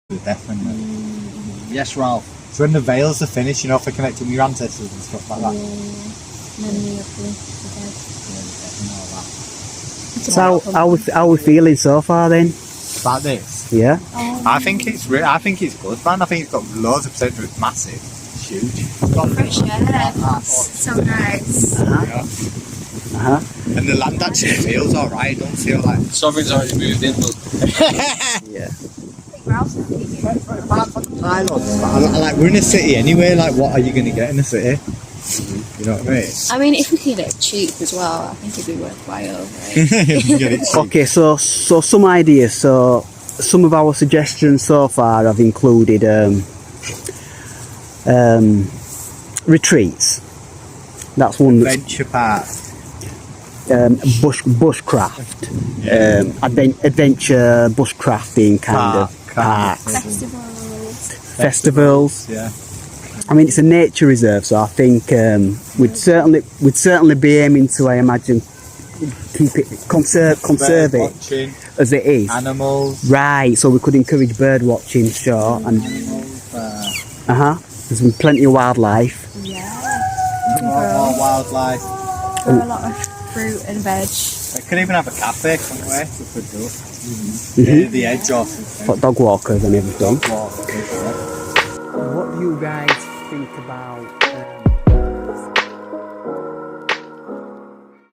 Definitely. Yes, Ralph. So when the veils are finished, you know, for connecting with your ancestors and stuff like that. Memory of the So how we feeling so far then? About this, Yeah. I think it's good, man. I think it's got loads of potential. It's massive, it's huge. It's got fresh air. So nice. And the land actually feels alright. It don't feel like Something's already moved in. Yeah. like we're in a city anyway. Like, what are you going to get in a city? You know what I mean? I mean, if we could get it cheap as well, I think it'd be worthwhile. Right? You can get it cheap. Okay, so some ideas. So some of our suggestions so far have included retreats. That's one. Adventure park. Bushcraft, adventure bushcrafting kind of parks, festivals. Yeah. I mean, it's a nature reserve, so I think we'd certainly be aiming to, I imagine, keep it conserve it Watching, as it is. animals. Right, so we could encourage bird watching, sure, and there's been plenty of wildlife. More wildlife. A lot of fruit and veg. I could even have a cafe somewhere. We could do. Near the edge of Got dog walkers and everything. Walk. What do you guys think about